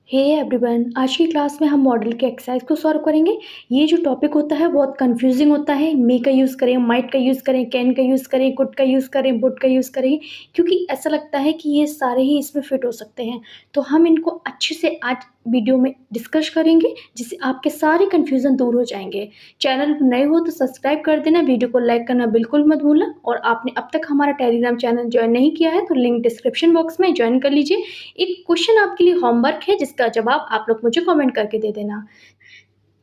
Hey everyone, आज की class में हम मॉडल के एक्सरसाइज को सॉल्व करेंगे। ये जो टॉपिक होता है बहुत कंफ्यूजिंग होता है। मे का यूज़ करें, माइट का यूज़ करें, कैन का यूज़ करें, कुड का यूज़ करें, वुड का यूज़ करें, क्योंकि ऐसा लगता है कि ये सारे ही इसमें फिट हो सकते हैं। तो हम इनको अच्छे से आज वीडियो में डिस्कस करेंगे, जिससे आपके सारे कन्फ्यूज़न दूर हो जाएंगे। चैनल पर नए हो तो सब्सक्राइब कर देना, वीडियो को लाइक करना बिल्कुल मत भूलना, और आपने अब तक हमारा टेलीग्राम चैनल ज्वाइन नहीं किया है तो लिंक डिस्क्रिप्शन बॉक्स में ज्वाइन कर लीजिए। एक क्वेश्चन आपके लिए होमवर्क है, जिसका जवाब आप लोग मुझे कमेंट करके दे देना।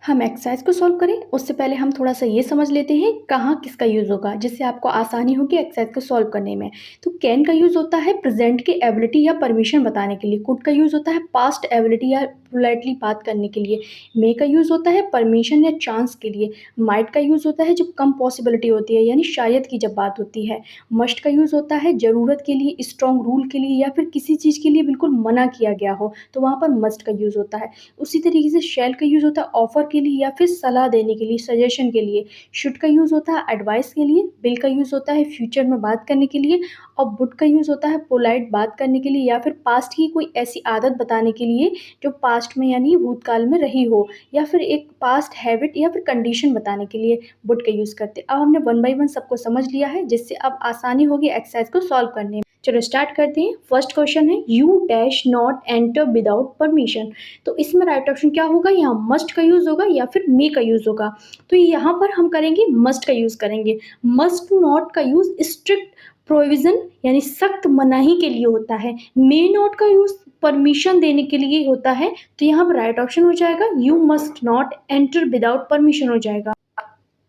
हम एक्सरसाइज को सॉल्व करें उससे पहले हम थोड़ा सा ये समझ लेते हैं कहाँ किसका यूज़ होगा, जिससे आपको आसानी होगी एक्सरसाइज को सॉल्व करने में। तो कैन का यूज़ होता है प्रेजेंट की एबिलिटी या परमिशन बताने के लिए। कुड का यूज़ होता है पास्ट एबिलिटी या पोलाइटली बात करने के लिए। मे का यूज़ होता है परमिशन या चांस के लिए। माइट का यूज़ होता है जब कम पॉसिबिलिटी होती है, यानी शायद की जब बात होती है। मस्ट का यूज़ होता है ज़रूरत के लिए, स्ट्रॉन्ग रूल के लिए, या फिर किसी चीज़ के लिए बिल्कुल मना किया गया हो तो वहाँ पर मस्ट का यूज़ होता है। उसी तरीके से शैल का यूज़ होता है ऑफर के लिए या फिर सलाह देने के लिए, सजेशन के लिए। शुड का यूज़ होता है एडवाइस के लिए। विल का यूज़ होता है फ्यूचर में बात करने के लिए। और वुड का यूज़ होता है पोलाइट बात करने के लिए, या फिर पास्ट की कोई ऐसी आदत बताने के लिए जो पास्ट में यानी भूतकाल में रही हो, या फिर एक पास्ट हैबिट या फिर कंडीशन बताने के लिए वुड का यूज़ करते हैं। अब हमने वन बाई वन सबको समझ लिया है, जिससे अब आसानी होगी एक्सरसाइज को सॉल्व करने में। चलो स्टार्ट करते हैं। फर्स्ट क्वेश्चन है you dash not enter without permission. तो इसमें राइट ऑप्शन क्या होगा? यहाँ मस्ट का यूज़ होगा या फिर मे का यूज़ होगा। तो यहाँ पर हम करेंगे मस्ट का यूज़ करेंगे। मस्ट नॉट का यूज़ स्ट्रिक्ट प्रोविज़न यानी सख्त मनाही के लिए होता है। मे नॉट का यूज़ परमिशन देने के लिए होता है। तो यहाँ पर राइट ऑप्शन हो जाएगा you must not enter without permission हो जाएगा।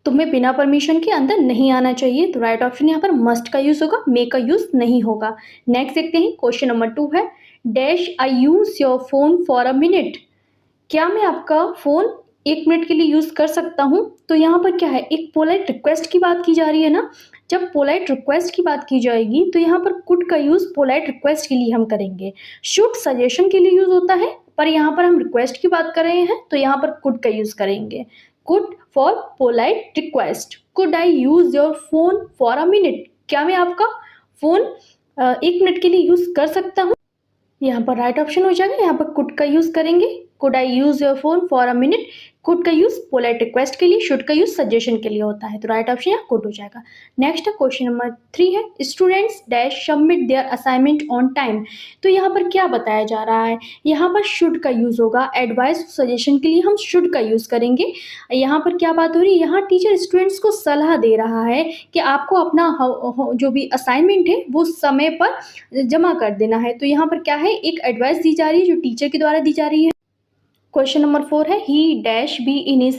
तुम्हें बिना परमिशन के अंदर नहीं आना चाहिए। तो राइट ऑप्शन यहाँ पर मस्ट का यूज़ होगा, मे का यूज़ नहीं होगा। नेक्स्ट देखते हैं, क्वेश्चन नंबर 2 है dash I use your phone for a minute. क्या मैं आपका फ़ोन 1 मिनट के लिए यूज़ कर सकता हूँ? तो यहाँ पर क्या है, एक पोलाइट रिक्वेस्ट की बात की जा रही है ना। जब पोलाइट रिक्वेस्ट की बात की जाएगी तो यहाँ पर कुड का यूज़ पोलाइट रिक्वेस्ट के लिए हम करेंगे। शुड सजेशन के लिए यूज़ होता है, पर यहाँ पर हम रिक्वेस्ट की बात कर रहे हैं तो यहाँ पर कुड का यूज़ करेंगे। Could for polite request. Could I use your phone for a minute. क्या मैं आपका फ़ोन 1 मिनट के लिए यूज़ कर सकता हूँ? यहाँ पर राइट ऑप्शन हो जाएगा। यहाँ पर कुड का यूज़ करेंगे। Could I use your phone for a minute. Could का यूज़ पोलाइट रिक्वेस्ट के लिए, शुड का यूज़ सजेशन के लिए होता है। तो राइट ऑप्शन यहाँ कुड हो जाएगा। नेक्स्ट क्वेश्चन नंबर 3 है students dash submit there assignment on time. तो यहाँ पर क्या बताया जा रहा है? यहाँ पर शुड का यूज़ होगा। एडवाइस सजेशन के लिए हम शुड का यूज़ करेंगे। यहाँ पर क्या बात हो रही है? यहाँ टीचर स्टूडेंट्स को सलाह दे रहा है कि आपको अपना जो भी असाइनमेंट है वो समय पर जमा कर देना है। तो यहाँ पर क्या है, एक एडवाइस दी जा रही है जो टीचर के द्वारा दी जा रही है। क्वेश्चन नंबर 4 है he dash be in his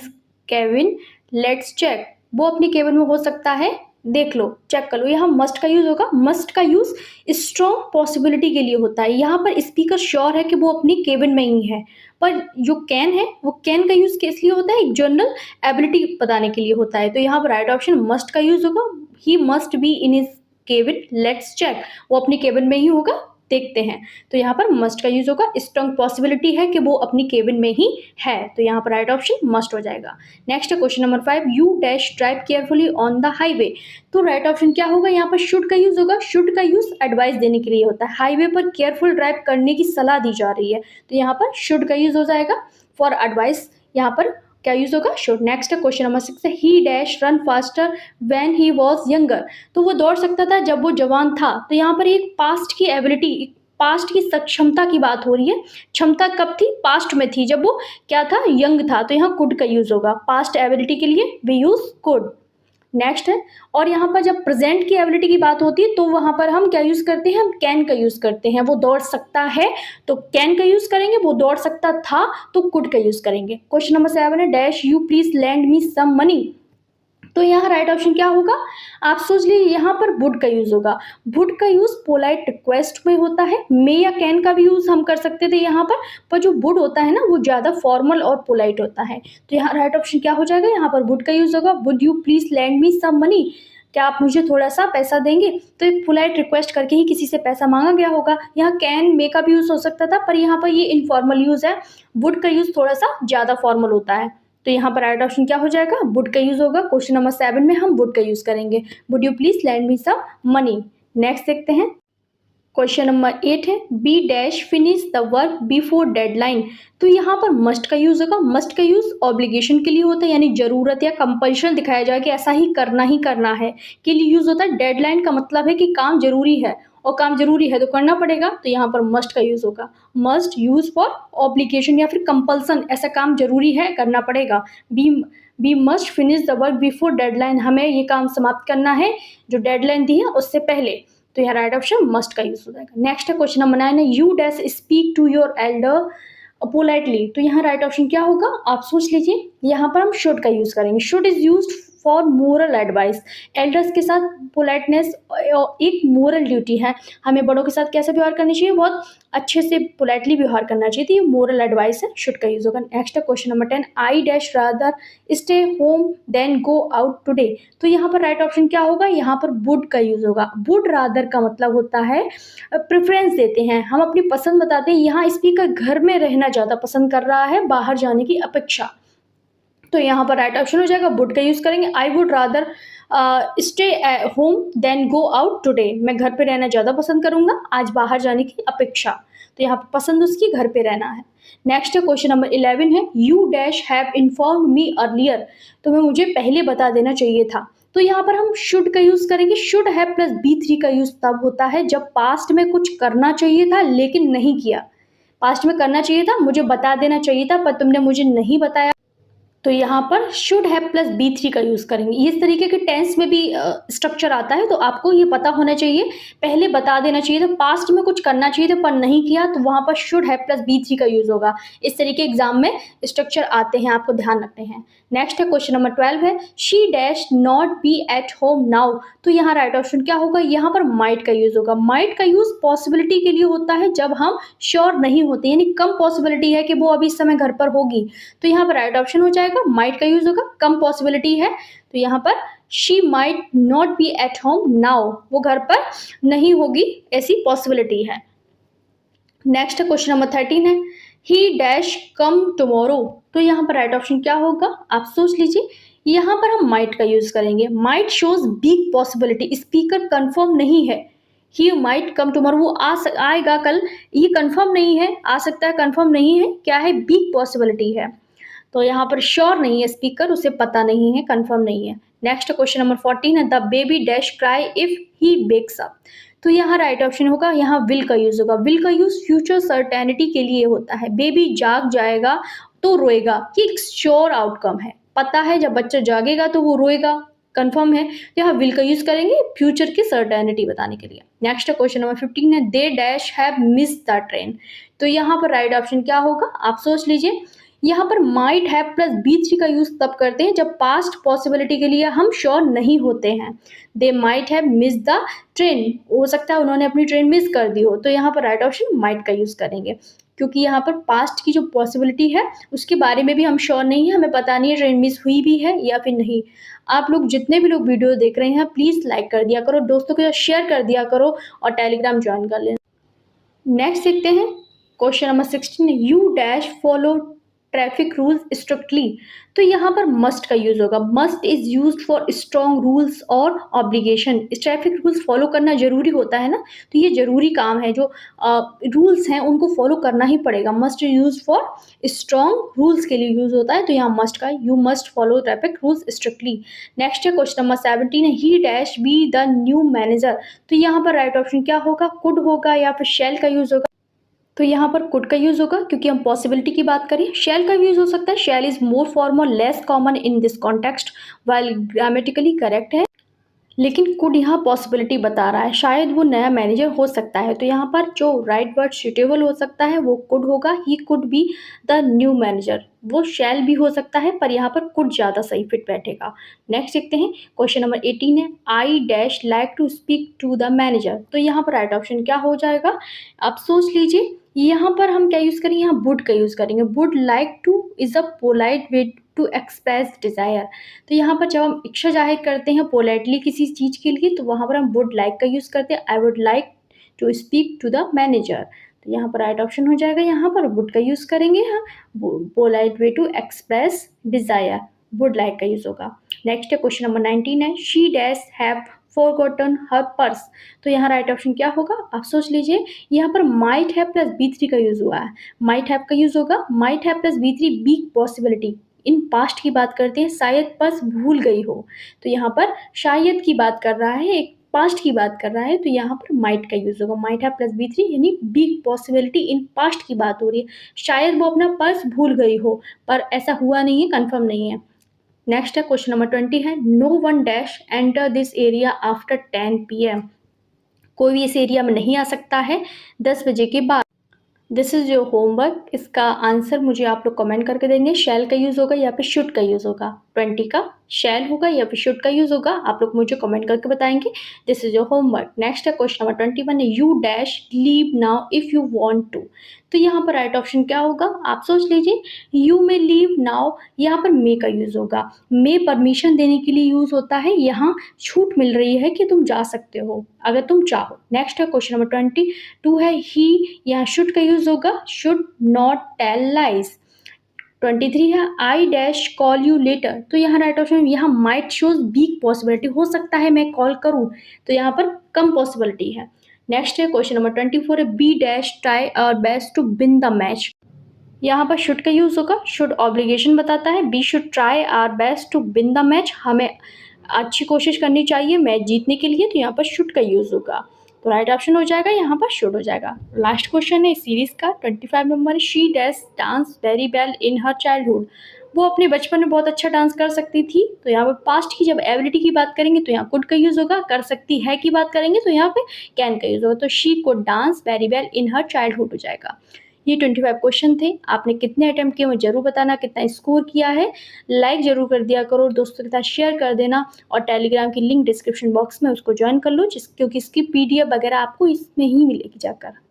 cabin let's check. वो अपनी केबिन में हो सकता है, देख लो, चेक कर लो। यहाँ मस्ट का यूज होगा। मस्ट का यूज स्ट्रॉन्ग पॉसिबिलिटी के लिए होता है। यहाँ पर स्पीकर श्योर है कि वो अपनी केबिन में ही है। पर जो कैन है वो कैन का यूज किस लिए होता है? एक जनरल एबिलिटी बताने के लिए होता है। तो यहाँ पर राइट ऑप्शन मस्ट का यूज होगा। He must be in his cabin let's check. वो अपनी केबिन में ही होगा, देखते हैं। तो यहाँ पर मस्ट का यूज होगा। स्ट्रॉन्ग पॉसिबिलिटी है कि वो अपनी केबिन में ही है। तो यहाँ पर राइट ऑप्शन मस्ट हो जाएगा। Next question number 5 you dash drive carefully on the highway. तो राइट ऑप्शन क्या होगा? यहाँ पर शुड का यूज होगा। शुड का यूज एडवाइस देने के लिए होता है। हाईवे पर केयरफुल ड्राइव करने की सलाह दी जा रही है, तो यहाँ पर शुड का यूज हो जाएगा। फॉर एडवाइस यहाँ पर क्या यूज होगा? शुड। नेक्स्ट क्वेश्चन नंबर 6 है he dash run faster when he was younger. तो वो दौड़ सकता था जब वो जवान था। तो यहाँ पर एक पास्ट की एबिलिटी, पास्ट की सक्षमता की बात हो रही है। क्षमता कब थी? पास्ट में थी, जब वो क्या था, यंग था। तो यहाँ कुड का यूज होगा। पास्ट एबिलिटी के लिए वी यूज कुड। नेक्स्ट है, और यहाँ पर जब प्रेजेंट की एबिलिटी की बात होती है तो वहां पर हम क्या यूज करते हैं? हम कैन का यूज करते हैं। वो दौड़ सकता है तो कैन का यूज करेंगे, वो दौड़ सकता था तो कुड का यूज करेंगे। क्वेश्चन नंबर 7 है dash you please lend me some money. तो यहाँ राइट ऑप्शन क्या होगा? आप सोच लीजिए, यहाँ पर वुड का यूज होगा। वुड का यूज पोलाइट रिक्वेस्ट में होता है। मे या कैन का भी यूज हम कर सकते थे यहाँ पर जो वुड होता है ना वो ज्यादा फॉर्मल और पोलाइट होता है। तो यहाँ राइट ऑप्शन क्या हो जाएगा? यहाँ पर वुड का यूज होगा। Would you please lend me some money. क्या आप मुझे थोड़ा सा पैसा देंगे? तो एक पोलाइट रिक्वेस्ट करके ही किसी से पैसा मांगा गया होगा। यहाँ कैन मे का भी यूज हो सकता था, पर यहाँ पर ये इनफॉर्मल यूज है। वुड का यूज थोड़ा सा ज्यादा फॉर्मल होता है। तो यहाँ पर राइट ऑप्शन क्या हो जाएगा? वुड का यूज होगा। क्वेश्चन नंबर 7 में हम वुड का यूज करेंगे। Would you please lend me some money. Next देखते हैं, क्वेश्चन नंबर 8 है we dash finish the work before deadline. तो यहाँ पर मस्ट का यूज होगा। मस्ट का यूज ऑब्लिगेशन के लिए होता है, यानी जरूरत या कंपल्शन दिखाया जाए कि ऐसा ही करना है के लिए यूज होता है। डेडलाइन का मतलब है कि काम जरूरी है और काम जरूरी है तो करना पड़ेगा, तो यहाँ पर मस्ट का यूज होगा। मस्ट यूज फॉर ऑब्लिगेशन या फिर कंपल्सन, ऐसा काम जरूरी है करना पड़ेगा। We must finish the work before deadline, हमें ये काम समाप्त करना है जो डेडलाइन दी है उससे पहले, तो यहाँ राइट ऑप्शन मस्ट का यूज हो जाएगा। नेक्स्ट है क्वेश्चन नंबर 9 है you dash speak to your elder politely. तो यहाँ राइट ऑप्शन क्या होगा आप सोच लीजिए। यहाँ पर हम शुड का यूज करेंगे। Should is used for moral advice. Elders के साथ पोलाइटनेस एक मोरल ड्यूटी है, हमें बड़ों के साथ कैसे व्यवहार करना चाहिए, बहुत अच्छे से पोलाइटली व्यवहार करना चाहिए, तो ये मोरल एडवाइस है, शुड का यूज होगा। नेक्स्ट है question number 10 I dash rather stay home than go out today. तो यहाँ पर राइट ऑप्शन क्या होगा, यहाँ पर वुड का यूज होगा। वुड रादर का मतलब होता है प्रेफरेंस देते हैं, हम अपनी पसंद बताते हैं। यहाँ स्पीकर घर में रहना ज़्यादा पसंद कर रहा है बाहर जाने की अपेक्षा, तो यहाँ पर राइट ऑप्शन हो जाएगा वुड का यूज करेंगे। I would rather stay home than go out today, मैं घर पे रहना ज़्यादा पसंद करूंगा आज बाहर जाने की अपेक्षा, तो यहाँ पर पसंद उसकी घर पे रहना है। नेक्स्ट है क्वेश्चन नंबर 11 है you dash have inform me earlier. तो मैं मुझे पहले बता देना चाहिए था, तो यहाँ पर हम शुड का यूज करेंगे। शुड हैव प्लस बी3 का यूज तब होता है जब पास्ट में कुछ करना चाहिए था लेकिन नहीं किया। पास्ट में करना चाहिए था, मुझे बता देना चाहिए था पर तुमने मुझे नहीं बताया, तो यहाँ पर शुड हैव प्लस बी3 का यूज करेंगे। इस तरीके के टेंस में भी स्ट्रक्चर आता है, तो आपको ये पता होना चाहिए, पहले बता देना चाहिए था, पास्ट में कुछ करना चाहिए था पर नहीं किया, तो वहाँ पर शुड हैव प्लस बी3 का यूज होगा। इस तरीके एग्जाम में स्ट्रक्चर आते हैं, आपको ध्यान रखने हैं। नेक्स्ट है क्वेश्चन नंबर 12 है she dash not be at home now. तो यहाँ राइट ऑप्शन क्या होगा, यहाँ पर माइट का यूज होगा। माइट का यूज पॉसिबिलिटी के लिए होता है जब हम श्योर नहीं होते, यानी कम पॉसिबिलिटी है कि वो अभी इस समय घर पर होगी, तो यहाँ पर राइट ऑप्शन हो जाएगा माइट का यूज होगा। कम पॉसिबिलिटी है तो यहाँ पर she might not be at home now, वो घर पर नहीं होगी ऐसी पॉसिबिलिटी है। नेक्स्ट क्वेश्चन नंबर 13 है ही डैश कम टुमारो। तो यहाँ पर राइट ऑप्शन क्या होगा आप सोच लीजिए। यहाँ पर हम माइट का यूज करेंगे। Might shows big possibility, speaker confirm नहीं है। ही माइट कम टुमारो, वो आएगा कल, ये कंफर्म नहीं है, आ सकता है कंफर्म नहीं है, क्या है बिग पॉसिबिलिटी है, तो यहाँ पर श्योर नहीं है स्पीकर, उसे पता नहीं है, कंफर्म नहीं है। नेक्स्ट क्वेश्चन नंबर 14 है the baby dash cry if he wakes up. तो यहाँ राइट ऑप्शन होगा, यहाँ विल का यूज होगा। विल का यूज फ्यूचर सर्टेनिटी के लिए होता है। बेबी जाग जाएगा तो रोएगा, ये एक श्योर आउटकम है, पता है जब बच्चा जागेगा तो वो रोएगा, कंफर्म है, तो यहाँ विल का यूज करेंगे फ्यूचर की सर्टेनिटी बताने के लिए। नेक्स्ट क्वेश्चन नंबर 15 है they dash have miss the train. तो यहाँ पर राइट ऑप्शन क्या होगा आप सोच लीजिए। यहाँ पर माइट हैव प्लस बी3 का यूज तब करते हैं जब पास्ट पॉसिबिलिटी के लिए हम श्योर नहीं होते हैं। They might have miss the train, हो सकता है उन्होंने अपनी ट्रेन मिस कर दी हो, तो यहाँ पर राइट ऑप्शन माइट का यूज करेंगे, क्योंकि यहाँ पर पास्ट की जो पॉसिबिलिटी है उसके बारे में भी हम श्योर नहीं है, हमें पता नहीं है ट्रेन मिस हुई भी है या फिर नहीं। आप लोग जितने भी लोग वीडियो देख रहे हैं प्लीज़ लाइक कर दिया करो, दोस्तों के साथ शेयर कर दिया करो और टेलीग्राम ज्वाइन कर लेना। नेक्स्ट देखते हैं question number 16 you dash follow traffic rules strictly. तो यहाँ पर मस्ट का यूज होगा। Must is use for strong rules और ऑब्लिगेशन। ट्रैफिक रूल्स फॉलो करना जरूरी होता है ना, तो ये जरूरी काम है, जो रूल्स हैं उनको फॉलो करना ही पड़ेगा। Must use for strong rules के लिए यूज होता है, तो यहाँ मस्ट का you must follow traffic rules strictly. Next है क्वेश्चन नंबर 17 है he dash be the new manager. तो यहाँ पर राइट ऑप्शन क्या होगा, कुड होगा या फिर शैल का यूज होगा। तो यहाँ पर कुड का यूज होगा क्योंकि हम पॉसिबिलिटी की बात करें। शैल का यूज हो सकता है, shall is more formal less common in this context, while grammatically correct है, लेकिन कुड यहाँ पॉसिबिलिटी बता रहा है, शायद वो नया मैनेजर हो सकता है, तो यहाँ पर जो राइट वर्ड सुटेबल हो सकता है वो कुड होगा। He could be the new manager, वो शैल भी हो सकता है पर यहाँ पर कुड ज़्यादा सही फिट बैठेगा। नेक्स्ट देखते हैं क्वेश्चन नंबर 18 है I dash like to speak to the manager. तो यहाँ पर राइट ऑप्शन क्या हो जाएगा आप सोच लीजिए। यहाँ पर हम क्या यूज़ करेंगे, यहाँ वुड का यूज़ करेंगे। Would like to is a polite way to express desire. तो यहाँ पर जब हम इच्छा जाहिर करते हैं पोलाइटली किसी चीज़ के लिए, तो वहाँ पर हम वुड लाइक का यूज़ करते हैं। I would like to speak to the manager, तो यहाँ पर राइट ऑप्शन हो जाएगा, यहाँ पर वुड का यूज़ करेंगे। हाँ, polite way to express desire, would like का यूज़ होगा। नेक्स्ट है क्वेश्चन नंबर 19 है she dash have forgotten her purse. तो यहाँ राइट ऑप्शन क्या होगा, आप सोच लीजिए। यहाँ पर might have plus V three का यूज हुआ है, माइट हैव का यूज होगा, might have plus V three big possibility, in past की बात करते हैं, शायद पर्स भूल गई हो, तो यहाँ पर शायद की बात कर रहा है, एक पास्ट की बात कर रहा है, तो यहाँ पर माइट का यूज होगा, might have plus V three यानी बिग पॉसिबिलिटी, इन पास्ट की बात हो रही है, शायद वो अपना पर्स भूल गई हो, पर ऐसा हुआ नहीं है, कंफर्म नहीं है। नेक्स्ट है क्वेश्चन नंबर 20 है, no one dash enter this area after 10 PM। कोई भी इस एरिया में नहीं आ सकता है 10 बजे के बाद। दिस इज योर होमवर्क, इसका आंसर मुझे आप लोग कमेंट करके देंगे, शैल का यूज होगा या फिर शुड का यूज होगा, 20 का शैल होगा या फिर शुड का यूज होगा, आप लोग मुझे कमेंट करके बताएंगे। This is your homework. Next है क्वेश्चन नंबर 21 है, you dash leave now if you want to. तो यहाँ पर राइट ऑप्शन क्या होगा, आप सोच लीजिए, यू में लीव नाउ, यहाँ पर मे का यूज होगा, मे परमिशन देने के लिए यूज होता है, यहाँ छूट मिल रही है कि तुम जा सकते हो अगर तुम चाहो। नेक्स्ट है क्वेश्चन नंबर 22 है, ही, यहाँ शुड का यूज होगा, शुड नॉट टेल लाइज। 23 है, I dash call you later. तो यहाँ राइट ऑप्शन, यहाँ माइट शोज बिग पॉसिबिलिटी, हो सकता है मैं कॉल करूँ, तो यहाँ पर कम पॉसिबिलिटी है। नेक्स्ट है क्वेश्चन नंबर 24 है, we dash try our best to win the match. यहाँ पर शुड का यूज होगा, शुड ऑब्लिगेशन बताता है, we should try our best to win the match, हमें अच्छी कोशिश करनी चाहिए मैच जीतने के लिए, तो यहाँ पर शुड का यूज होगा, तो राइट ऑप्शन हो जाएगा यहाँ पर शुड हो जाएगा। लास्ट क्वेश्चन है इस सीरीज का 25 number, she dash dance very well in her childhood. वो अपने बचपन में बहुत अच्छा डांस कर सकती थी, तो यहाँ पर पास्ट की जब एबिलिटी की बात करेंगे तो यहाँ कुड का यूज होगा, कर सकती है की बात करेंगे तो यहाँ पे कैन का यूज होगा, तो she could dance very well in her childhood हो जाएगा। ये 25 क्वेश्चन थे, आपने कितने अटेम्प्ट किए मुझे जरूर बताना, कितना स्कोर किया है, लाइक जरूर कर दिया करो, दोस्तों के साथ शेयर कर देना, और टेलीग्राम की लिंक डिस्क्रिप्शन बॉक्स में उसको ज्वाइन कर लो, क्योंकि इसकी PDF वगैरह आपको इसमें ही मिलेगी जाकर।